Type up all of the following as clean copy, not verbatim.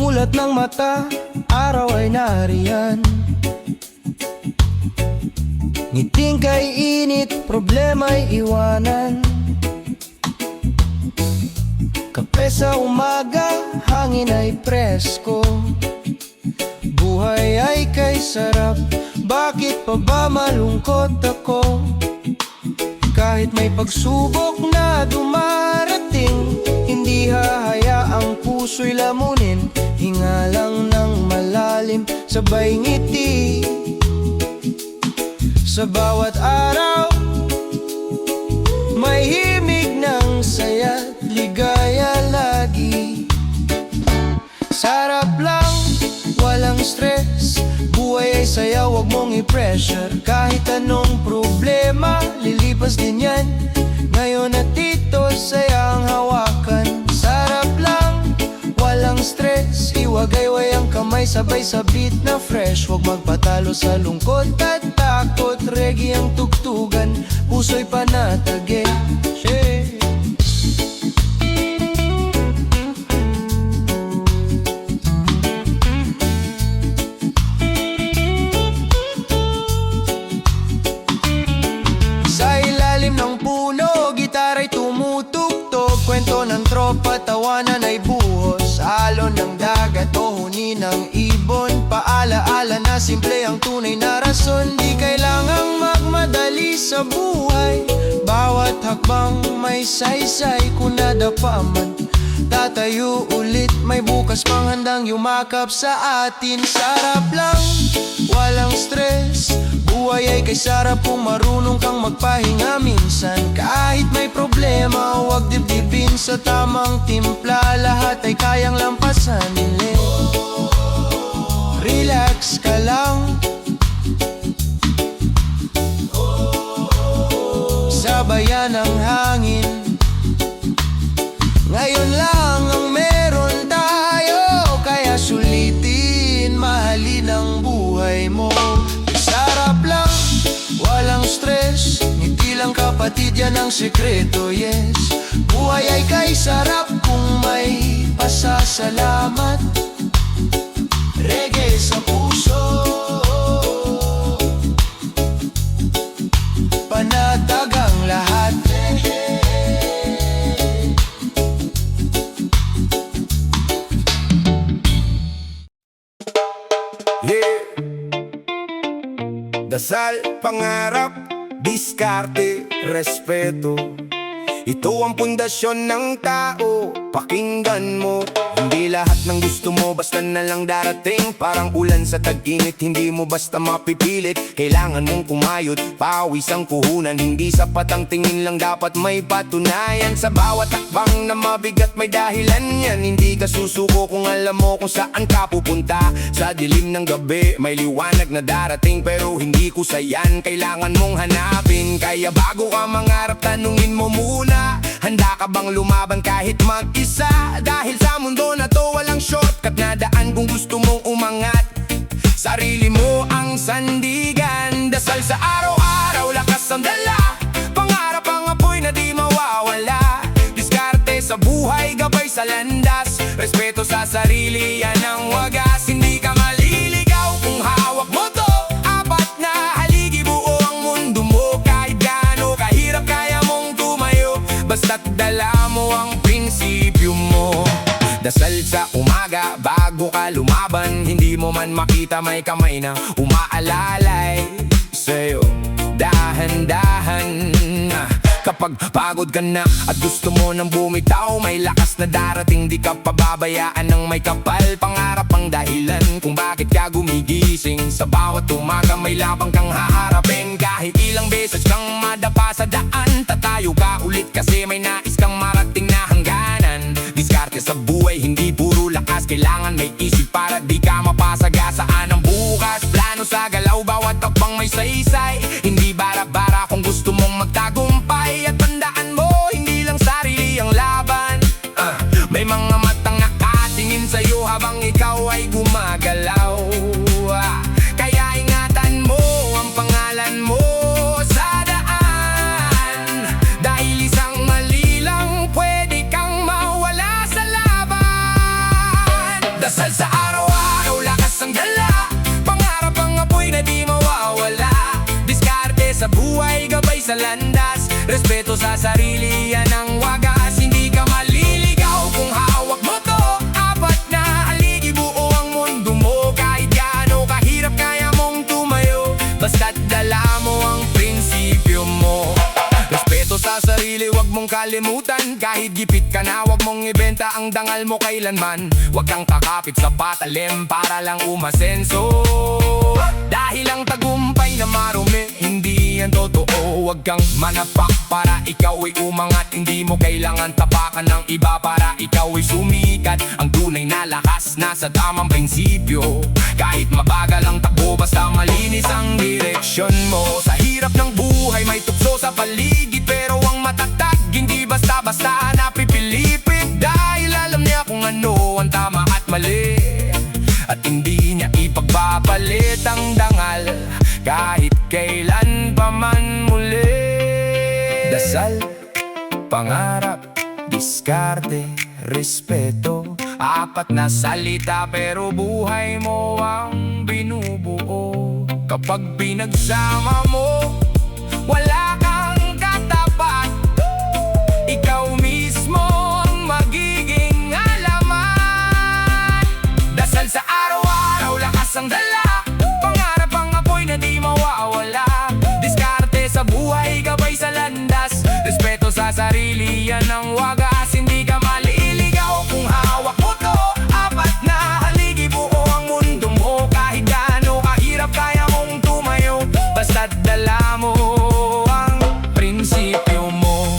Mulat ng mata, araw ay nariyan. Ngiting kay init, problema'y iwanan. Kape sa umaga, hangin ay presko. Buhay ay kay sarap, bakit pa ba malungkot ako? Kahit may pagsubok na dumarating, hindi hahayaang puso'y lamunin. Hinga lang ng malalim, sabay ngiti. Sa bawat araw, may himig ng saya't ligaya lagi. Sarap lang, walang stress, buhay ay saya, wag mong i-pressure. Kahit anong problema, lilipas din yan. Ngayon at dito, saya ang hawakan. Sarap lang, walang stress, iwagayway ang kamay, sabay sa beat na fresh. Huwag magpatalo sa lungkot at takot, reggae ang tugtugan, puso'y panatagin. Sa ilalim ng puno, gitara'y tumutugtog, kwento ng tropa, tawanan ay buhos. Alon ng dagat o huni ng ibon, paalaala na simple ang tunay na rason. Di kailangang magmadali sa buhay, bawat hakbang may saysay. Kung nadapa man, tatayo ulit, may bukas pang handang yumakap sa atin. Sarap lang, walang stress, buhay ay kay sarap kung marunong kang magpahinga minsan. Kahit may problema, huwag dibdibin sa tamang timpla, lahat ay kayang lampasan. Relax ka lang, sabayan ang hangin. Ngayon lang ang meron tayo, kaya sulitin, mahalin ang buhay mo. Sarap lang, walang stress, ngiti lang kapatid, yan ang sekreto, yes. Buhay ay kay sarap kung may pasasalamat. Reggae sa puso, panatag ang lahat. Yeah. Dasal, pangarap, diskarte, respeto. Ito ang pundasyon ng tao, pakinggan mo. Hindi lahat ng gusto mo basta na lang darating. Parang ulan sa tag-init, hindi mo basta mapipilit. Kailangan mong kumayod, pawis ang puhunan. Hindi sapat ang tingin lang, dapat may patunayan. Sa bawat takbang na mabigat may dahilan yan. Hindi ka susuko kung alam mo kung saan ka pupunta. Sa dilim ng gabi, may liwanag na darating, pero hindi ko sayan, kailangan mong hanapin. Kaya bago ka mangarap, tanungin mo muna, handa ka bang lumaban kahit mag-isa? Dahil sa mundo na to walang shortcut na daan kung gusto mong umangat. Sarili mo ang sandigan, dasal sa araw-araw, lakas ang dala. Pangarap ang apoy na di mawawala. Diskarte sa buhay, gabay sa landas. Respeto sa sarili, yan ang wagas. Hindi ka maliligaw kung hawak mo to. Apat na haligi, buo ang mundo mo. Kahit gaano kahirap, kaya mong tumayo, basta't dala mo ang prinsipyo mo. Dasal sa umaga, bago ka lumaban. Hindi mo man makita, may kamay na umaalalay sa'yo. Dahan-dahan, kapag pagod ka na at gusto mo nang bumitaw, may lakas na darating, di ka pababayaan ng may kapal. Pangarap ang dahilan kung bakit ka gumigising. Sa bawat umaga may labang kang haharapin. Kahit ilang beses kang madapa sa daan, tatayo ka ulit kasi may nais kang marating na hangganan. Diskarte sa buhay, hindi puro lakas, kailangan may isip para di ka mapasagasaan ang bukas. Plano sa galaw, bawat takbang may saysay. Hindi bara-bara kung gusto mong magtagumpay. At tandaan mo, hindi lang sarili ang laban. May mga matang nakatingin sa'yo habang ikaw ay gumagalaw. Kaya ingatan mo ang pangalan mo sa daan. Dahil isang mali lang, pwede kang mawala sa laban. Dasal sa araw-araw, lakas ang dala. Pangarap ang apoy na di mawawala. Diskarte sa buhay, gabay sa landas. Respeto sa sarili, yan ang wagas. Hindi ka maliligaw kung hawak mo to. Apat na haligi, buo ang mundo mo. Kahit gaano kahirap, kaya mong tumayo. Basta't dala mo ang prinsipyo mo. Respeto sa sarili, wag mong kalimutan. Kahit gipit ka na, wag mong ibenta ang dangal mo kailanman. Wag kang kakapit sa patalim para lang umasenso. Dahil ang tagumpay na marumi, hindi yan totoo. Wag kang manapak para ikaw ay umangat. Hindi mo kailangan tapakan ng iba para ikaw ay sumikat. Ang tunay na lakas nasa tamang prinsipyo. Kahit mabagal ang takbo, basta malinis ang direksyon mo. Sa hirap ng buhay may tukso sa paligid, pero ang matatag hindi basta-basta napipilipid. Dahil alam niya kung ano ang tama at mali, at hindi niya ipagpapalit ang dangal kahit kailan pa man muli. Dasal, pangarap, diskarte, respeto. Apat na salita pero buhay mo ang binubuo. Kapag pinagsama mo, wala kang katapat. Ikaw mismo ang magiging alamat. Dasal sa araw-araw, lakas ang dala. Pangarap ang apoy na di mawawala. Diskarte sa buhay, gabay sa landas. Respeto sa sarili, yan ang wagas. Hindi ka maliligaw kung hawak mo to. Apat na haligi, buo ang mundo mo. Kahit gaano kahirap, kaya mong tumayo. Basta't dala mo ang prinsipyo mo.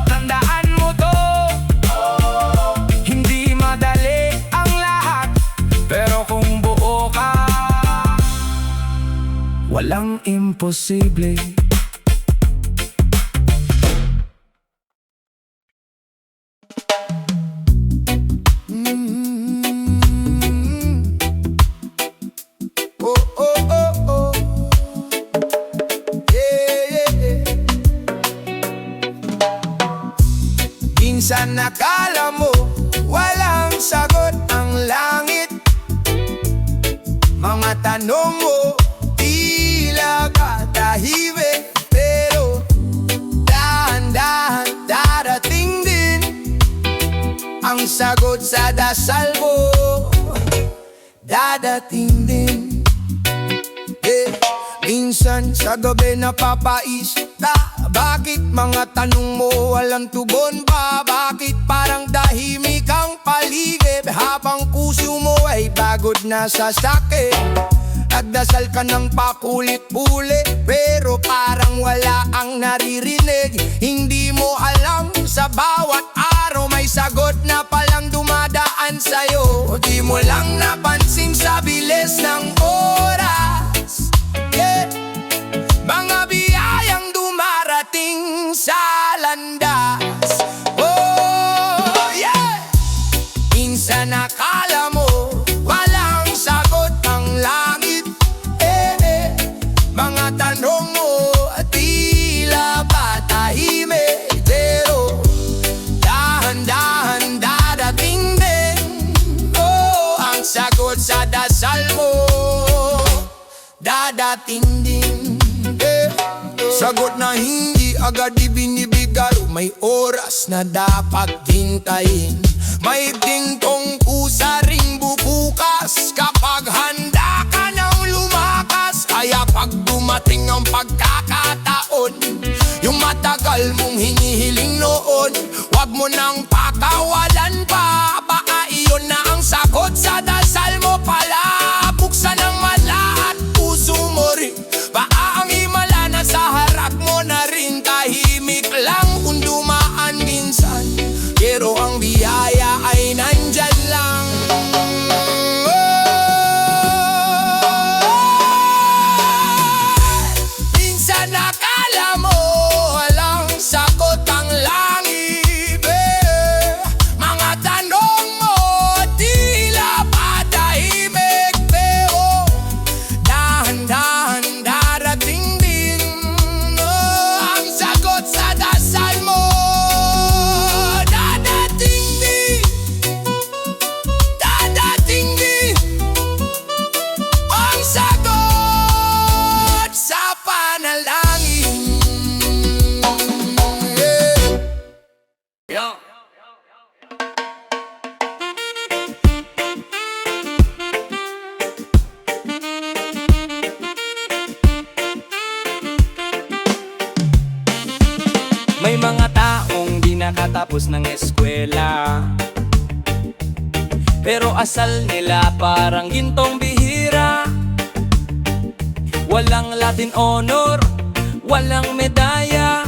Tandaan mo to, hindi madali ang lahat, pero kung buo ka, walang imposible. Oh, oh, oh, oh. Yeah, yeah, yeah. Minsan nakala mo walang sagot ang langit. Mga tanong mo tila katahimik, pero dahan-dahan darating din ang sagot sa dasal mo. Dadating din. Minsan sa gabi napapaisip ka, bakit mga tanong mo walang tugon pa? Bakit parang tahimik ang paligid, habang puso mo ay pagod na sa sakit? Nagdasal ka ng pakulit-ulit, pero parang wala ang naririnig. Hindi mo alam, sa bawat araw may sagot na palang dumadaan sa'yo. Di mo lang napansin sa bilis ng oras, yeah. Mga biyayang dumarating sa landas. Oh, yeah. Minsan akala mo walang sagot ang langit, mga tanong mo tila ba tahimik, pero dahan-dahan dadating din. Oh, ang sagot sa dasal mo dadating din. Sagot na hindi agad ibinibigay, may oras na dapat hintayin. May tingtong pusa ring bubukas kapag handa ka nang lumakas. Kaya pag dumating ang pagkakataon, yung matagal mong hinihiling noon, wag mo nang pakawalan pa. Baka iyon na ang sagot sa dasal mo pala. Buksan ang mata at puso mo rin, baka ang himala na sa harap mo na rin. Tahimik lang kung dumaan minsan, pero ang biyaya ay nandyan lang. Minsan akala mo walang sagot ang langit, pagkatapos ng eskwela. Pero asal nila parang gintong bihira. Walang Latin honor, walang medaya,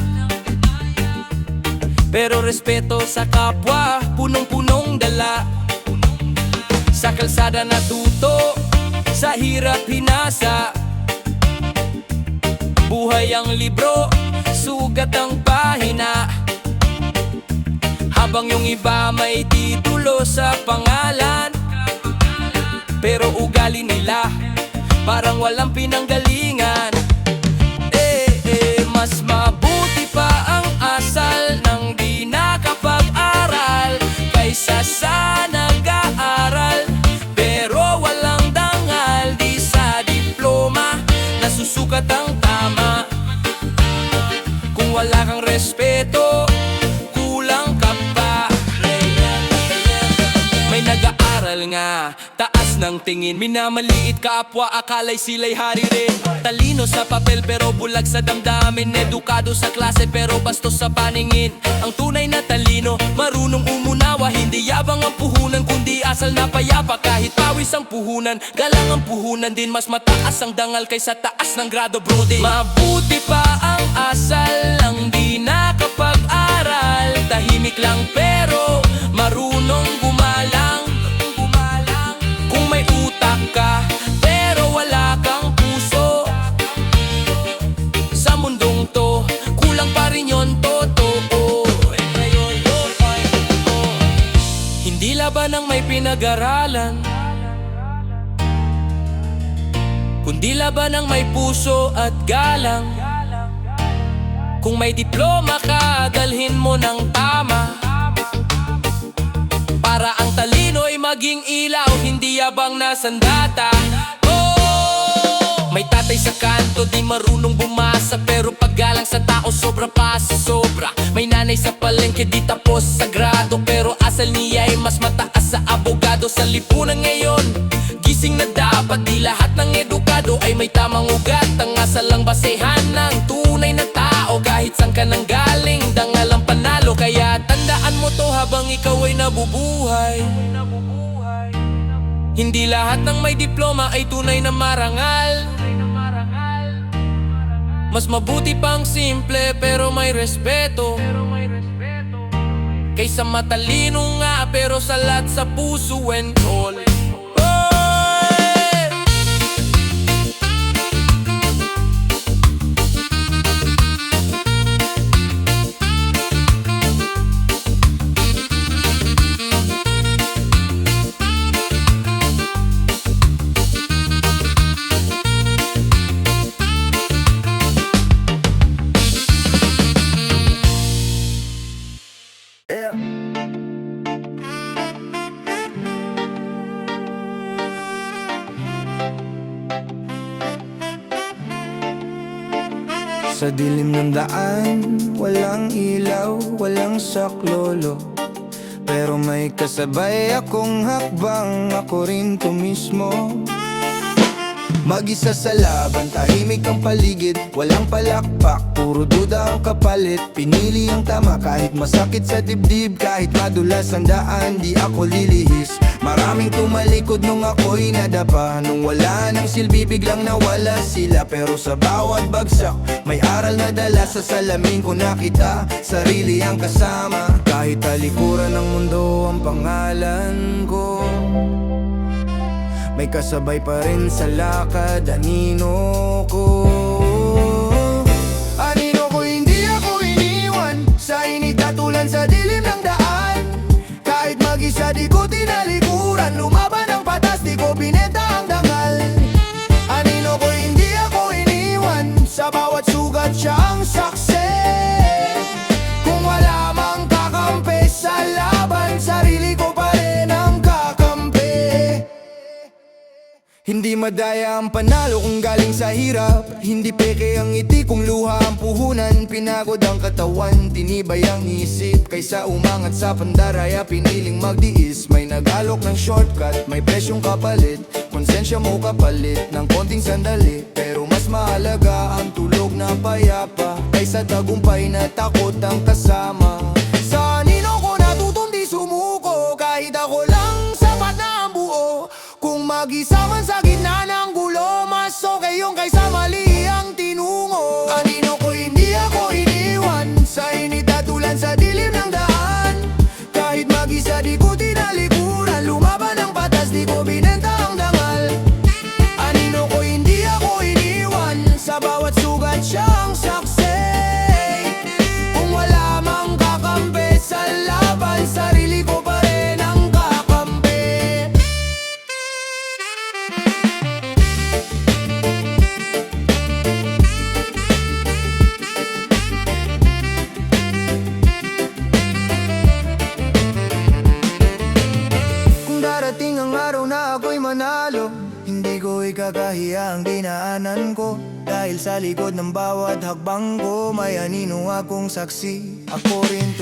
pero respeto sa kapwa, punong-punong dala. Sa kalsada natuto, sa hirap hinasa. Buhay ang libro, sugat ang pahina. Habang yung iba may titulo sa pangalan, pero ugali nila parang walang pinanggalingan. Mas mabuti pa ang asal ng di nakapag-aral kaysa sa nag-aaral pero walang dangal. Di sa diploma nasusukat ang tama. Kung wala kang respeto, kulang ka pa. May nag-aaral nga, taas ng tingin, minamaliit kapwa, akala'y sila'y hari rin. Talino sa papel pero bulag sa damdamin. Edukado sa klase pero bastos sa paningin. Ang tunay na talino, marunong umunawa. Hindi yabang ang puhunan kundi asal na payapa. Kahit pawis ang puhunan, galang ang puhunan din. Mas mataas ang dangal kaysa taas ng grado, brody. Mabuti pa ang asal ng di nakapag-aral. Tahimik lang pero marunong gumalang. Kung may utak ka pero wala kang puso, sa mundong to kulang pa rin yon totoo. Hindi laban ang may pinag-aralan, kundi laban ang may puso at galang. Kung may diploma ka, dalhin mo ng tama, para ang talino ay maging ilaw, hindi yabang na sandata. May tatay sa kanto, di marunong bumasa, pero paggalang sa tao sobra pa sa sobra. May nanay sa palengke, di tapos sa grado, pero asal niya ay mas mataas sa abogado. Sa lipunan ngayon, gising na dapat di lahat ng edukado ay may tamang ugat. Ang asal lang basehan ng tunay na tao. Kahit saan ka nang galing, dangal ang panalo. Kaya tandaan mo to habang ikaw ay nabubuhay. Hindi lahat ng may diploma ay tunay na marangal. Mas mabuti pang simple pero may respeto, kaysa matalino nga pero salat sa puso and all. Sa dilim ng daan, walang ilaw, walang saklolo, pero may kasabay akong hakbang, ako rin to mismo. Mag-isa sa laban, tahimik ang paligid, walang palakpak, puro duda ang kapalit. Pinili ang tama kahit masakit sa dibdib, kahit madulas ang daan, di ako lilihis. Maraming tumalikod nung ako'y nadapa, nung wala nang silbi biglang nawala sila. Pero sa bawat bagsak, may aral na dala, sa salamin ko nakita, sarili ang kasama. Kahit talikuran ng mundo ang pangalan ko, may kasabay pa rin sa lakad, anino ko. Anino ko, hindi ako iniwan sa init at ulan, sa dilim ng daan. Kahit mag-isa di ko tinalikuran, lumaban ang patas, di ko pineta ang dangal. Anino ko, hindi ako iniwan, sa bawat sugat siya ang saksi. Kung wala mang kakampi sa laban, sarili ko pa rin ang kakampi. Hindi madaya ang panalo kung galing sa hirap, hindi peke ang ngiti kung luha ang puhunan. Pinagod ang katawan, tinibay ang isip, kaysa umangat sa pandaraya piniling magdiis. May nag-alok ng shortcut, may presyong kapalit, konsensya mo kapalit ng konting sandali. Pero mas mahalaga ang tulog na payapa, kaysa tagumpay na takot ang kasama. Sa anino ko mag-isa man sa gitna ng gulo, mas okay yung kaysa mali ang tinungo. Anino ko hindi ako iniwan sa init at ulan sa dilim ng daan. Kahit mag-isa di ko tinalikuran, lumaban ng patas di ko binenta ang dangal. Anino ko hindi ako iniwan, sa bawat sugat siyang saksi. Kung wala mang kakampi sa laban, sarili ko pa rin ang kakampi. Kung darating ang araw na ako'y manalo, hindi ko ikakahiya ang dinaanan ko. Dahil sa likod ng bawat hakbang ko, may anino akong saksi. Ako rin